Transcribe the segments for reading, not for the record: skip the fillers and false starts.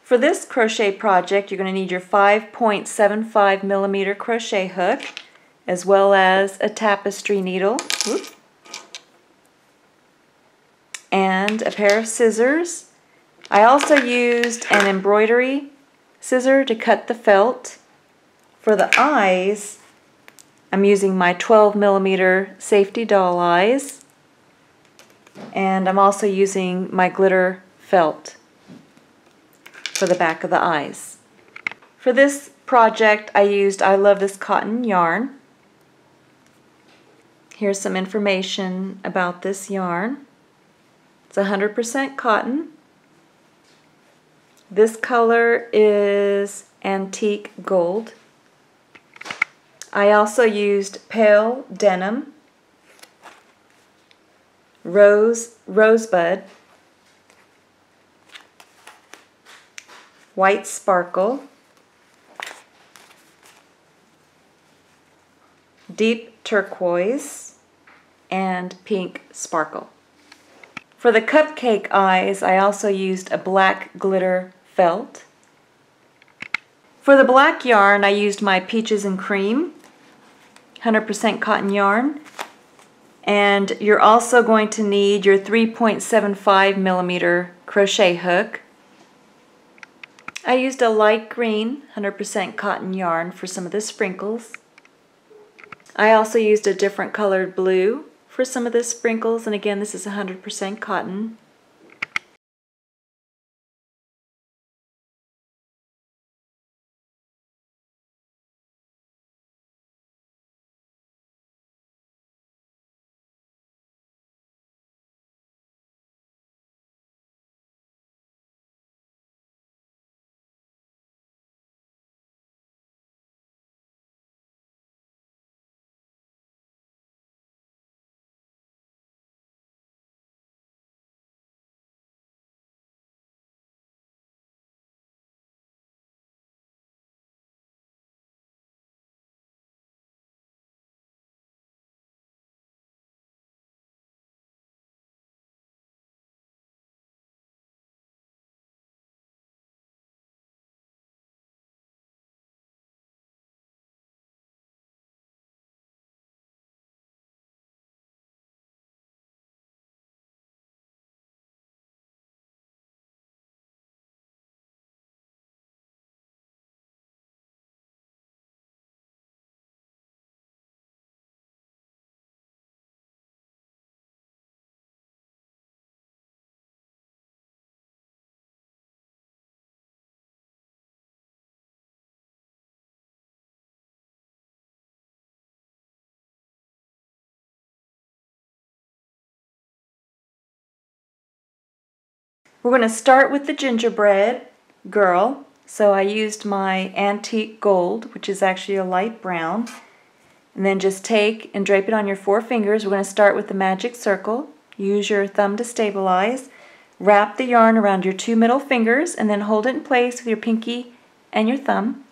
For this crochet project, you're going to need your 5.75 millimeter crochet hook, as well as a tapestry needle, and a pair of scissors. I also used an embroidery scissor to cut the felt. For the eyes, I'm using my 12 millimeter safety doll eyes, and I'm also using my glitter felt for the back of the eyes. For this project, I used I Love This Cotton yarn. Here's some information about this yarn. It's 100% cotton. This color is antique gold. I also used pale denim, rosebud, white sparkle, deep turquoise, and pink sparkle. For the cupcake eyes, I also used a black glitter felt. For the black yarn, I used my Peaches and Cream 100% cotton yarn. And you're also going to need your 3.75 millimeter crochet hook. I used a light green 100% cotton yarn for some of the sprinkles. I also used a different colored blue for some of the sprinkles, and again, this is 100% cotton. We're going to start with the gingerbread girl. So I used my antique gold, which is actually a light brown. And then just take and drape it on your 4 fingers. We're going to start with the magic circle. Use your thumb to stabilize. Wrap the yarn around your 2 middle fingers and then hold it in place with your pinky and your thumb.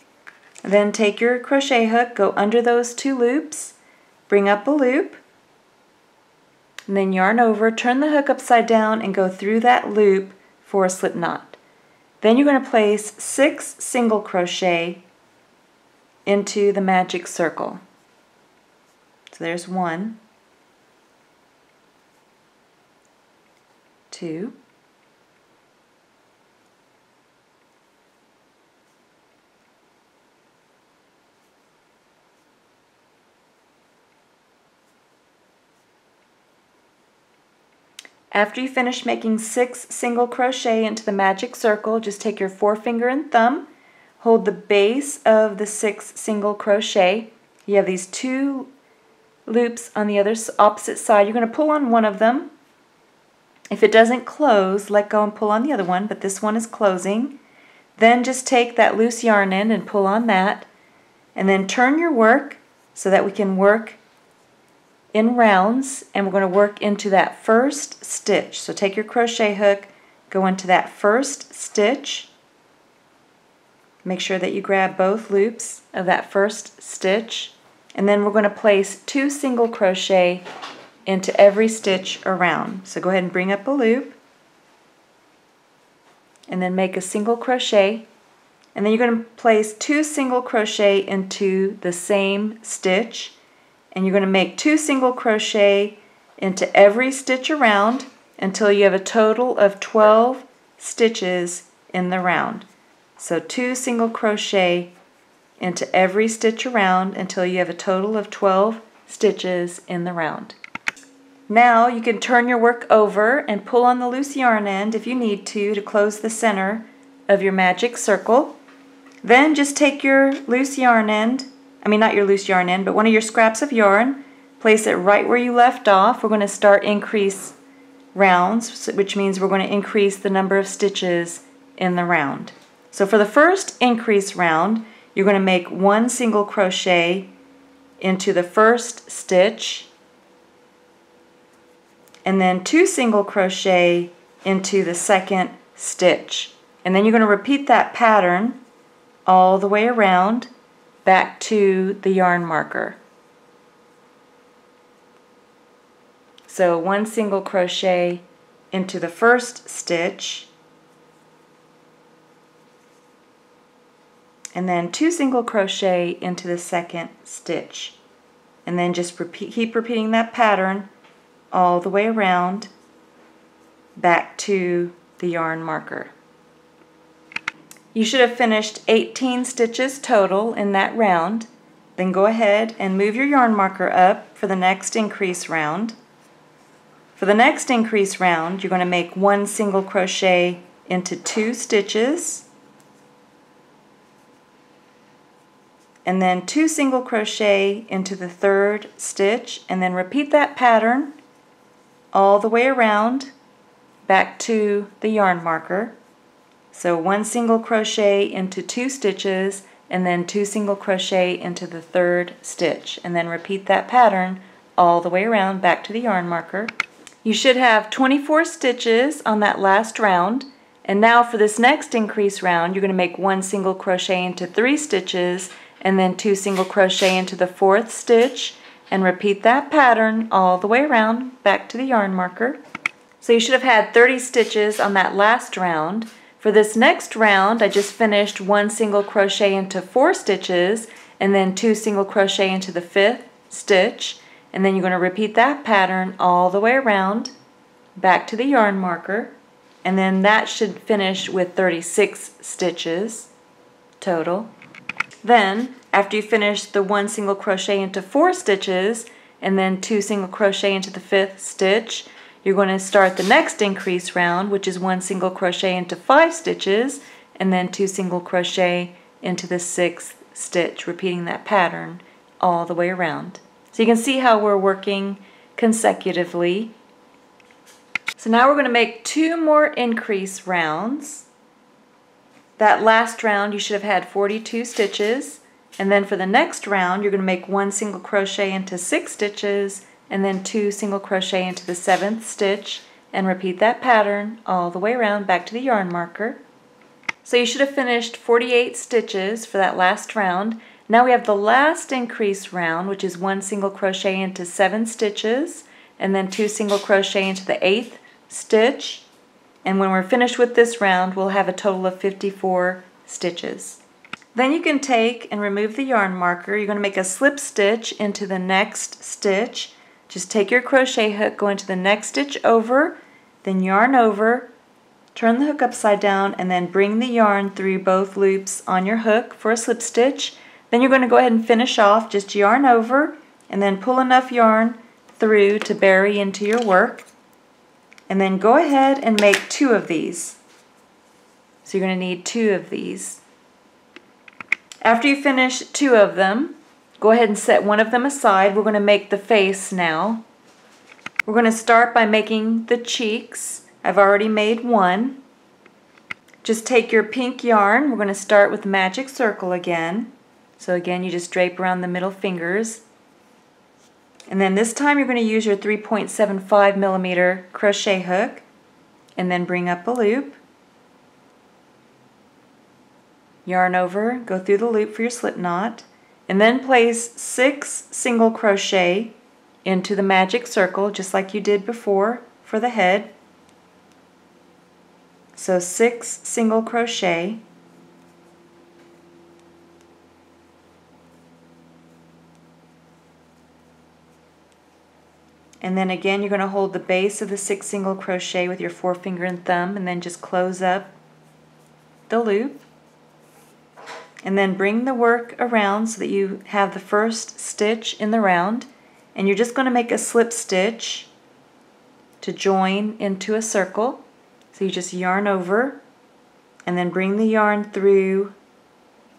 And then take your crochet hook, go under those 2 loops, bring up a loop, and then yarn over, turn the hook upside down and go through that loop for a slip knot. Then you're going to place 6 single crochet into the magic circle. So there's 1, 2, 3. After you finish making 6 single crochet into the magic circle, just take your forefinger and thumb, hold the base of the 6 single crochet. You have these 2 loops on the opposite side. You're going to pull on one of them. If it doesn't close, let go and pull on the other one, but this one is closing. Then just take that loose yarn end and pull on that, and then turn your work so that we can work in rounds, and we're going to work into that first stitch. So take your crochet hook, go into that first stitch. Make sure that you grab both loops of that first stitch, and then we're going to place 2 single crochet into every stitch around. So go ahead and bring up a loop, and then make a single crochet, and then you're going to place 2 single crochet into the same stitch, and you're going to make 2 single crochet into every stitch around until you have a total of 12 stitches in the round. So 2 single crochet into every stitch around until you have a total of 12 stitches in the round. Now you can turn your work over and pull on the loose yarn end if you need to close the center of your magic circle. Then just take your loose yarn end, not your loose yarn end, but one of your scraps of yarn, place it right where you left off. We're going to start increase rounds, which means we're going to increase the number of stitches in the round. So for the first increase round, you're going to make 1 single crochet into the first stitch, and then 2 single crochet into the second stitch. And then you're going to repeat that pattern all the way around back to the yarn marker. So 1 single crochet into the first stitch, and then 2 single crochet into the second stitch. And then just keep repeating that pattern all the way around back to the yarn marker. You should have finished 18 stitches total in that round. Then go ahead and move your yarn marker up for the next increase round. For the next increase round, you're going to make 1 single crochet into 2 stitches, and then 2 single crochet into the third stitch, and then repeat that pattern all the way around back to the yarn marker. So 1 single crochet into 2 stitches, and then 2 single crochet into the third stitch, and then repeat that pattern all the way around back to the yarn marker. You should have 24 stitches on that last round, and now for this next increase round, you're going to make 1 single crochet into 3 stitches, and then 2 single crochet into the fourth stitch, and repeat that pattern all the way around back to the yarn marker. So you should have had 30 stitches on that last round. For this next round, I just finished 1 single crochet into 4 stitches, and then 2 single crochet into the fifth stitch, and then you're going to repeat that pattern all the way around back to the yarn marker, and then that should finish with 36 stitches total. Then after you finish the 1 single crochet into 4 stitches and then 2 single crochet into the fifth stitch, you're going to start the next increase round, which is 1 single crochet into 5 stitches and then 2 single crochet into the sixth stitch, repeating that pattern all the way around. So you can see how we're working consecutively. So now we're going to make 2 more increase rounds. That last round you should have had 42 stitches, and then for the next round you're going to make 1 single crochet into 6 stitches and then 2 single crochet into the 7th stitch, and repeat that pattern all the way around back to the yarn marker. So you should have finished 48 stitches for that last round. Now we have the last increase round, which is 1 single crochet into 7 stitches and then 2 single crochet into the 8th stitch, and when we're finished with this round we'll have a total of 54 stitches. Then you can take and remove the yarn marker. You're going to make a slip stitch into the next stitch. Just take your crochet hook, go into the next stitch over, then yarn over, turn the hook upside down, and then bring the yarn through both loops on your hook for a slip stitch. Then you're going to go ahead and finish off, just yarn over and then pull enough yarn through to bury into your work, and then go ahead and make 2 of these. So you're going to need 2 of these. After you finish 2 of them, go ahead and set one of them aside. We're going to make the face now. We're going to start by making the cheeks. I've already made 1. Just take your pink yarn. We're going to start with magic circle again. So again, you just drape around the middle fingers. And then this time you're going to use your 3.75 millimeter crochet hook and then bring up a loop. Yarn over, go through the loop for your slip knot, and then place 6 single crochet into the magic circle just like you did before for the head. So 6 single crochet, and then again you're going to hold the base of the 6 single crochet with your forefinger and thumb, and then just close up the loop, and then bring the work around so that you have the first stitch in the round, and you're just going to make a slip stitch to join into a circle. So you just yarn over and then bring the yarn through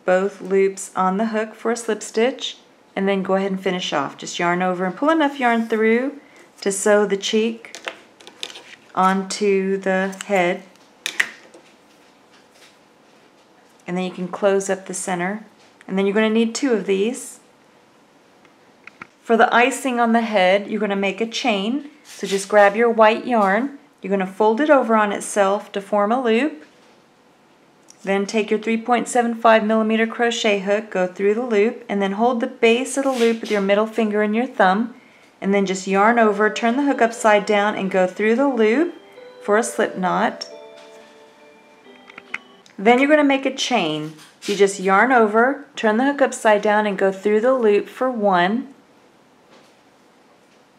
both loops on the hook for a slip stitch, and then go ahead and finish off. Just yarn over and pull enough yarn through to sew the cheek onto the head, and then you can close up the center, and then you're going to need 2 of these. For the icing on the head, you're going to make a chain. So just grab your white yarn, you're going to fold it over on itself to form a loop, then take your 3.75mm crochet hook, go through the loop, and then hold the base of the loop with your middle finger and your thumb, and then just yarn over, turn the hook upside down, and go through the loop for a slip knot. Then you're going to make a chain. You just yarn over, turn the hook upside down, and go through the loop for 1,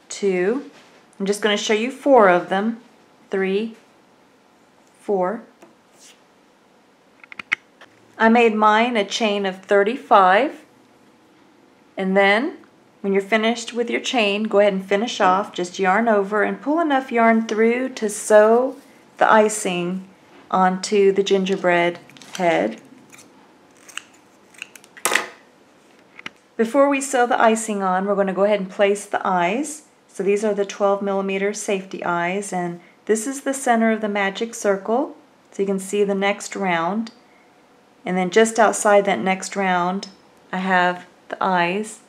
2, I'm just going to show you 4 of them, 3, 4. I made mine a chain of 35, and then when you're finished with your chain, go ahead and finish off. Just yarn over and pull enough yarn through to sew the icing onto the gingerbread head. Before we sew the icing on, we're going to go ahead and place the eyes. So these are the 12mm safety eyes, and this is the center of the magic circle, so you can see the next round. And then just outside that next round, I have the eyes.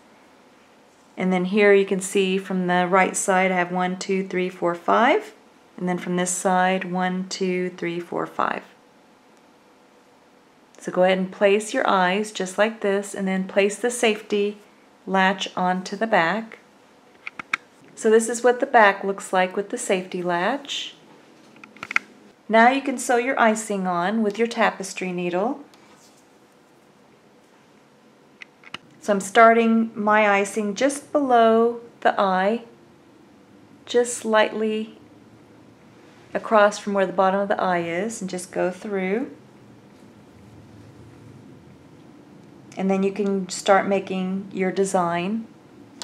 And then here you can see from the right side, I have 1, 2, 3, 4, 5. And then from this side, 1, 2, 3, 4, 5. So go ahead and place your eyes just like this, and then place the safety latch onto the back. So this is what the back looks like with the safety latch. Now you can sew your icing on with your tapestry needle. So I'm starting my icing just below the eye, just slightly across from where the bottom of the eye is, and just go through. And then you can start making your design,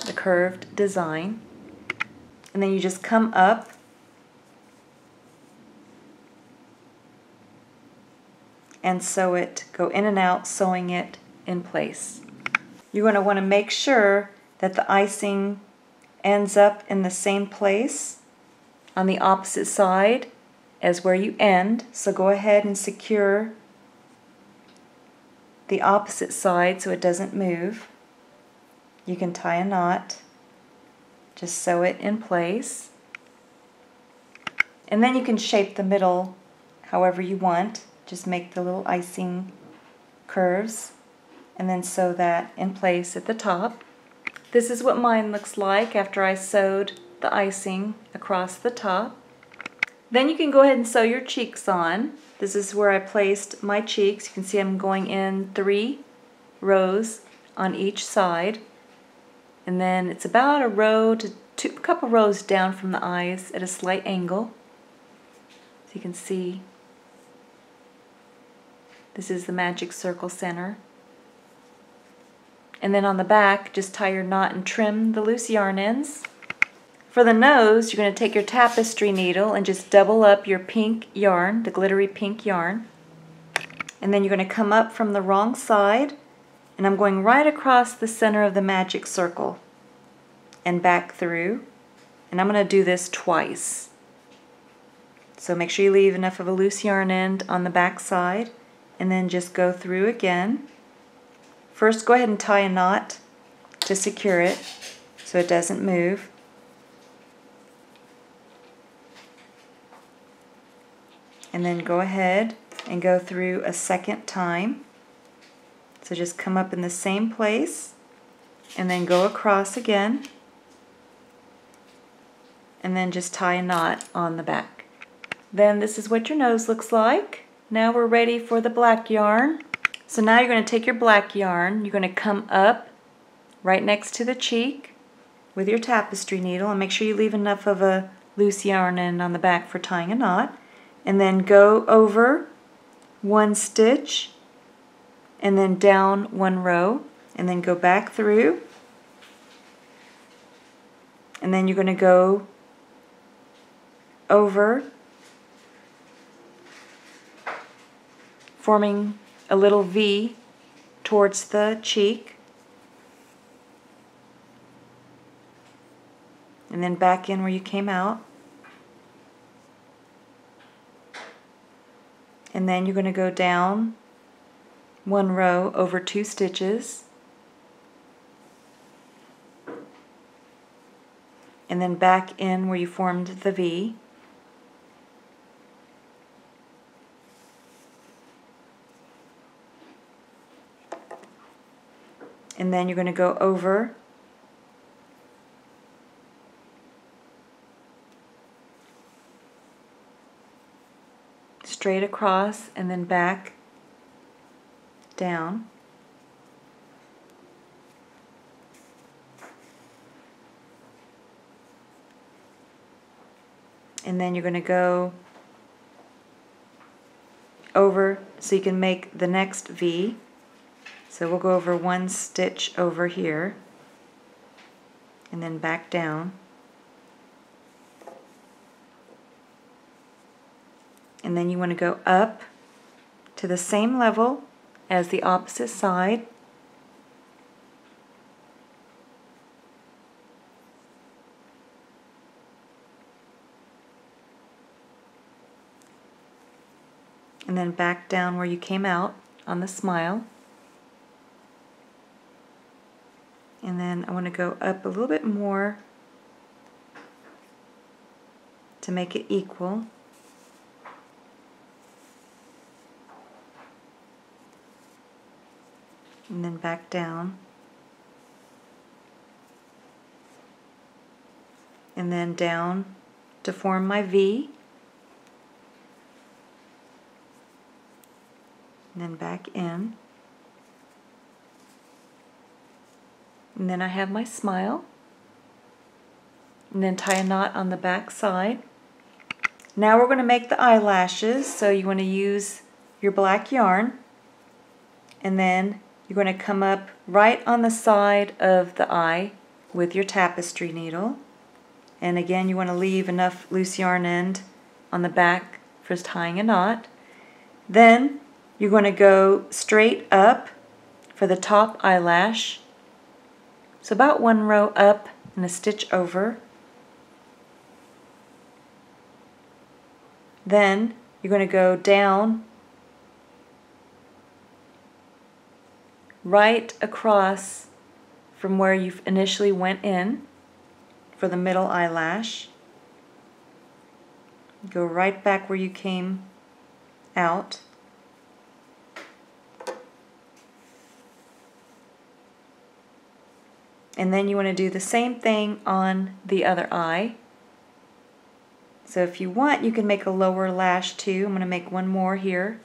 the curved design. And then you just come up and sew it, go in and out, sewing it in place. You're going to want to make sure that the icing ends up in the same place on the opposite side as where you end. So go ahead and secure the opposite side so it doesn't move. You can tie a knot, just sew it in place, and then you can shape the middle however you want. Just make the little icing curves and then sew that in place at the top. This is what mine looks like after I sewed the icing across the top. Then you can go ahead and sew your cheeks on. This is where I placed my cheeks. You can see I'm going in 3 rows on each side, and then it's about a row to a couple rows down from the eyes at a slight angle. So you can see this is the magic circle center. And then on the back, just tie your knot and trim the loose yarn ends. For the nose, you're going to take your tapestry needle and just double up your pink yarn, the glittery pink yarn. And then you're going to come up from the wrong side, and I'm going right across the center of the magic circle and back through. And I'm going to do this twice. So make sure you leave enough of a loose yarn end on the back side, and then just go through again. First, go ahead and tie a knot to secure it so it doesn't move. And then go ahead and go through a second time. So just come up in the same place and then go across again, and then just tie a knot on the back. Then this is what your nose looks like. Now we're ready for the black yarn. So now you're going to take your black yarn, you're going to come up right next to the cheek with your tapestry needle, and make sure you leave enough of a loose yarn end on the back for tying a knot, and then go over one stitch and then down one row, and then go back through, and then you're going to go over, forming a little V towards the cheek, and then back in where you came out, and then you're going to go down one row over 2 stitches, and then back in where you formed the V, and then you're going to go over straight across and then back down, and then you're going to go over so you can make the next V. So we'll go over one stitch over here and then back down, and then you want to go up to the same level as the opposite side, and then back down where you came out on the smile. And then I want to go up a little bit more to make it equal. And then back down. And then down to form my V. And then back in. And then I have my smile, and then tie a knot on the back side. Now we're going to make the eyelashes, so you want to use your black yarn, and then you're going to come up right on the side of the eye with your tapestry needle, and again you want to leave enough loose yarn end on the back for tying a knot. Then you're going to go straight up for the top eyelash. So about one row up and a stitch over. Then you're going to go down right across from where you initially went in for the middle eyelash. Go right back where you came out. And then you want to do the same thing on the other eye. So if you want, you can make a lower lash too. I'm going to make one more here.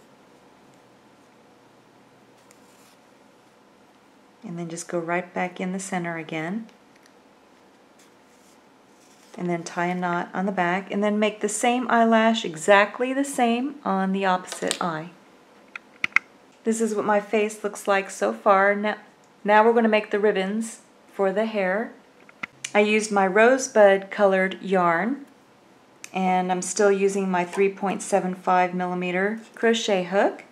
And then just go right back in the center again. And then tie a knot on the back. And then make the same eyelash exactly the same on the opposite eye. This is what my face looks like so far. Now we're going to make the ribbons for the hair. I used my rosebud colored yarn, and I'm still using my 3.75mm crochet hook.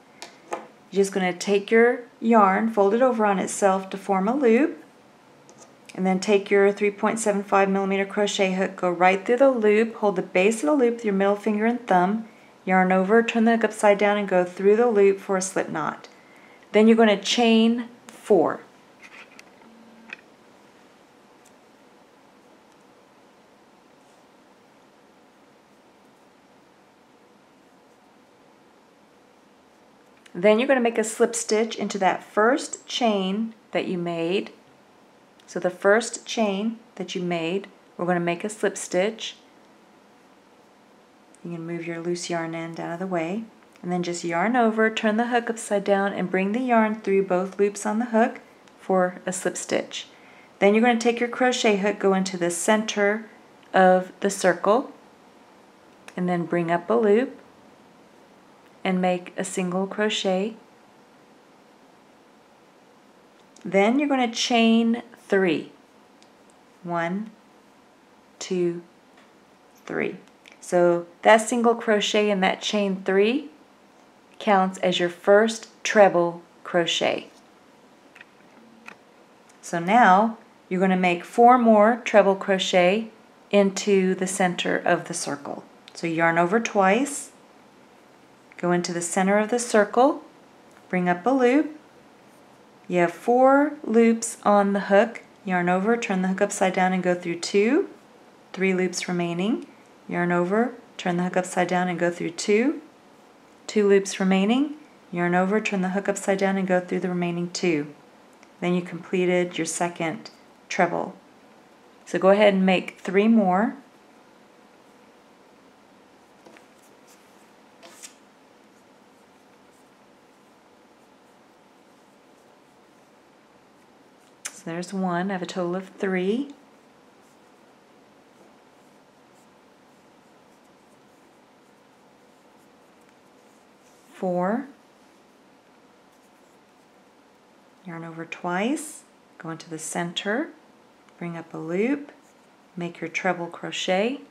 You're just going to take your yarn, fold it over on itself to form a loop, and then take your 3.75mm crochet hook, go right through the loop, hold the base of the loop with your middle finger and thumb, yarn over, turn the hook upside down, and go through the loop for a slip knot. Then you're going to chain 4. Then you're going to make a slip stitch into that first chain that you made. So the first chain that you made, we're going to make a slip stitch. You can move your loose yarn end out of the way. And then just yarn over, turn the hook upside down, and bring the yarn through both loops on the hook for a slip stitch. Then you're going to take your crochet hook, go into the center of the circle, and then bring up a loop and make a single crochet. Then you're going to chain 3. 1, 2, 3. So that single crochet in that chain 3 counts as your first treble crochet. So now you're going to make 4 more treble crochet into the center of the circle. So yarn over twice, go into the center of the circle, bring up a loop. You have 4 loops on the hook. Yarn over, turn the hook upside down and go through 2, 3 loops remaining. Yarn over, turn the hook upside down and go through 2, 2 loops remaining. Yarn over, turn the hook upside down and go through the remaining 2. Then you completed your second treble. So go ahead and make 3 more. So there's 1. I have a total of 3. 4. Yarn over twice, go into the center, bring up a loop, make your treble crochet.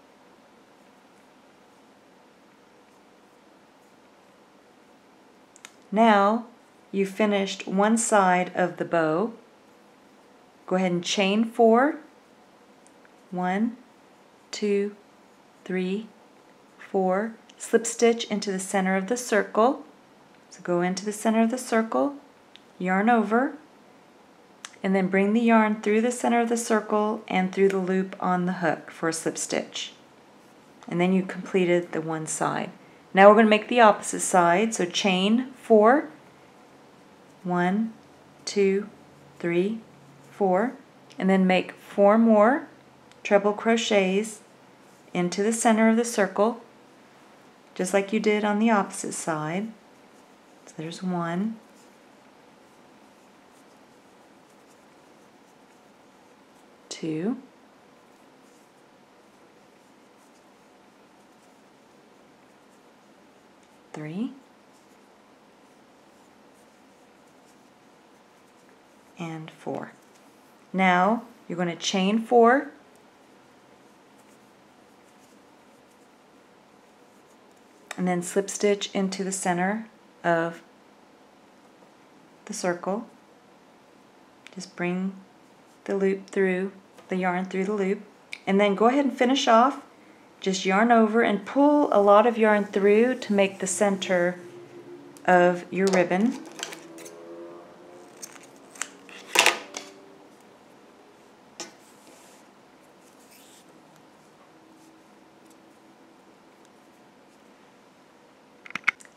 Now you've finished one side of the bow. Go ahead and chain 4. 1, 2, 3, 4. Slip stitch into the center of the circle. So go into the center of the circle, yarn over, and then bring the yarn through the center of the circle and through the loop on the hook for a slip stitch. And then you completed the one side. Now we're going to make the opposite side, so chain 4. 1, 2, 3, 4, and then make 4 more treble crochets into the center of the circle, just like you did on the opposite side. So there's 1, 2, 3, and 4. Now you're going to chain 4, and then slip stitch into the center of the circle. Just bring the loop through, the yarn through the loop, and then go ahead and finish off. Just yarn over and pull a lot of yarn through to make the center of your ribbon.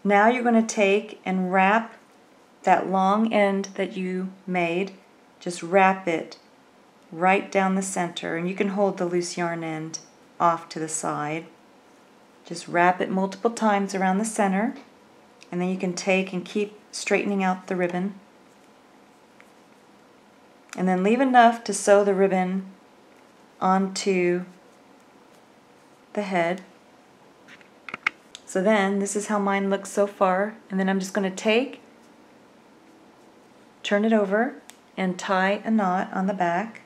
Now you're going to take and wrap that long end that you made, just wrap it right down the center, and you can hold the loose yarn end off to the side. Just wrap it multiple times around the center, and then you can take and keep straightening out the ribbon. And then leave enough to sew the ribbon onto the head. So then, this is how mine looks so far, and then I'm just going to take, turn it over, and tie a knot on the back.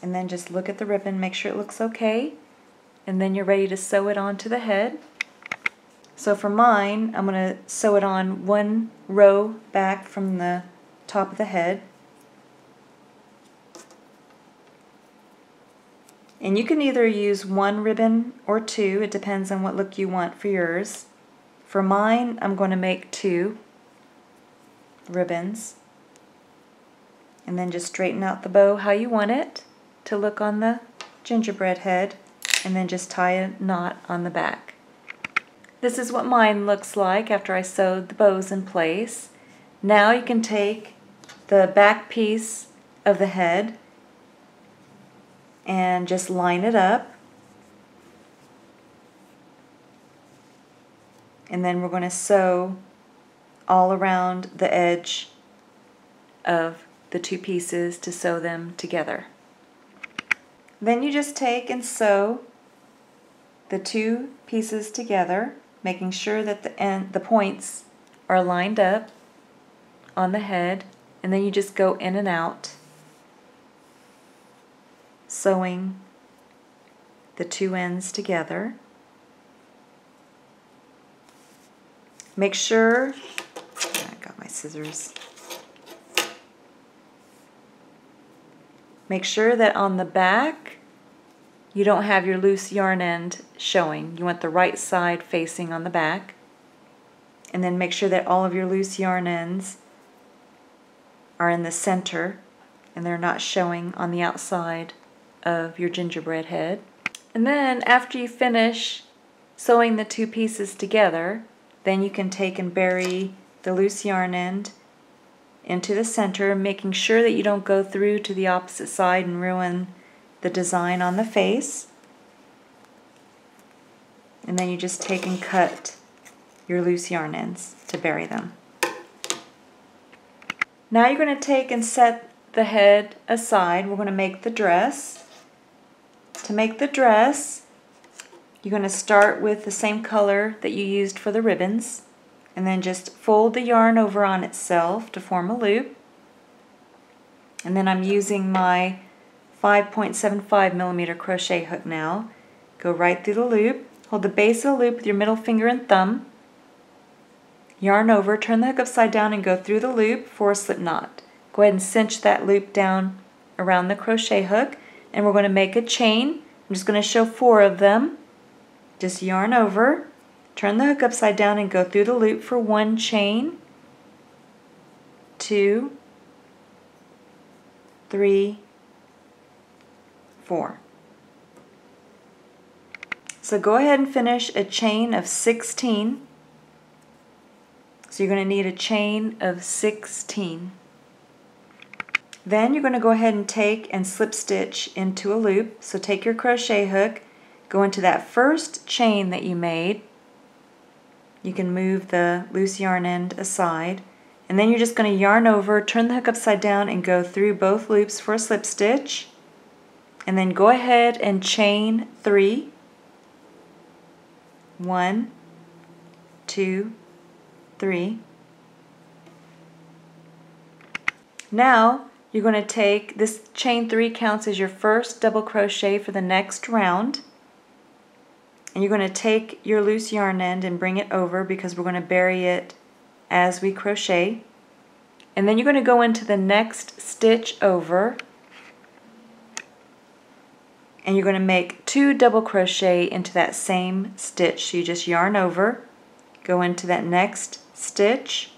And then just look at the ribbon, make sure it looks okay, and then you're ready to sew it onto the head. So for mine, I'm going to sew it on one row back from the top of the head. And you can either use 1 ribbon or 2, it depends on what look you want for yours. For mine, I'm going to make 2 ribbons. And then just straighten out the bow how you want it to look on the gingerbread head, and then just tie a knot on the back. This is what mine looks like after I sewed the bows in place. Now you can take the back piece of the head and just line it up. And then we're going to sew all around the edge of the two pieces to sew them together. Then you just take and sew the two pieces together, making sure that the points are lined up on the head, and then you just go in and out, sewing the two ends together. Make sure, I got my scissors. Make sure that on the back you don't have your loose yarn end showing. You want the right side facing on the back. And then make sure that all of your loose yarn ends are in the center and they're not showing on the outside of your gingerbread head. And then after you finish sewing the two pieces together, then you can take and bury the loose yarn end into the center, making sure that you don't go through to the opposite side and ruin the design on the face. And then you just take and cut your loose yarn ends to bury them. Now you're going to take and set the head aside. We're going to make the dress. To make the dress, you're going to start with the same color that you used for the ribbons, and then just fold the yarn over on itself to form a loop. And then I'm using my 5.75 millimeter crochet hook now. Go right through the loop, hold the base of the loop with your middle finger and thumb, yarn over, turn the hook upside down and go through the loop for a slip knot. Go ahead and cinch that loop down around the crochet hook, and we're going to make a chain. I'm just going to show 4 of them. Just yarn over, turn the hook upside down and go through the loop for 1 chain, 2, 3, 4. So go ahead and finish a chain of 16. So you're going to need a chain of 16. Then you're going to go ahead and take and slip stitch into a loop. So take your crochet hook, go into that first chain that you made. You can move the loose yarn end aside, and then you're just going to yarn over, turn the hook upside down and go through both loops for a slip stitch, and then go ahead and chain 3. 1, 2, 3. Now you're going to take this chain 3 counts as your first double crochet for the next round. And you're going to take your loose yarn end and bring it over because we're going to bury it as we crochet. And then you're going to go into the next stitch over, and you're going to make 2 double crochet into that same stitch. So you just yarn over, go into that next stitch,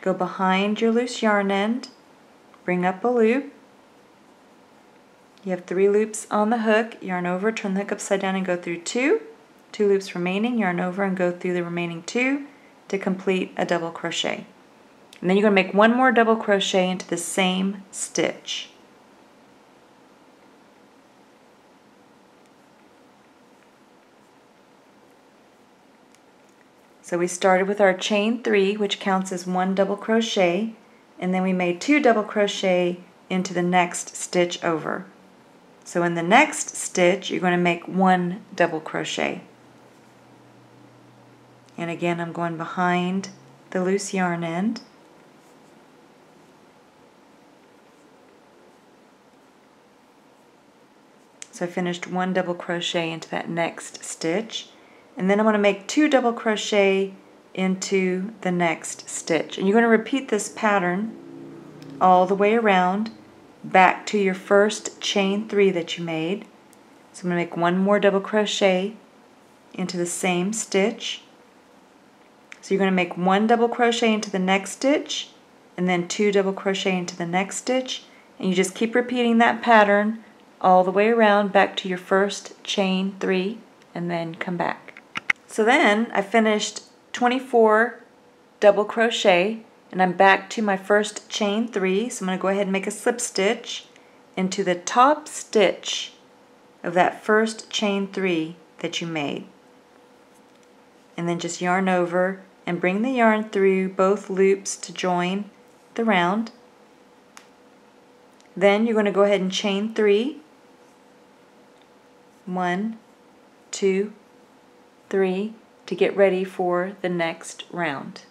go behind your loose yarn end, bring up a loop. You have 3 loops on the hook, yarn over, turn the hook upside down and go through 2 loops remaining, yarn over and go through the remaining 2 to complete a double crochet. And then you're going to make 1 more double crochet into the same stitch. So we started with our chain 3, which counts as 1 double crochet, and then we made 2 double crochet into the next stitch over. So in the next stitch, you're going to make 1 double crochet. And again, I'm going behind the loose yarn end. So I finished 1 double crochet into that next stitch. And then I'm going to make 2 double crochet into the next stitch. And you're going to repeat this pattern all the way around back to your first chain 3 that you made. So I'm going to make 1 more double crochet into the same stitch. So you're going to make 1 double crochet into the next stitch, and then 2 double crochet into the next stitch, and you just keep repeating that pattern all the way around back to your first chain 3, and then come back. So then I finished 24 double crochet, and I'm back to my first chain 3, so I'm going to go ahead and make a slip stitch into the top stitch of that first chain 3 that you made. And then just yarn over and bring the yarn through both loops to join the round. Then you're going to go ahead and chain 3. 1, 2, 3 to get ready for the next round.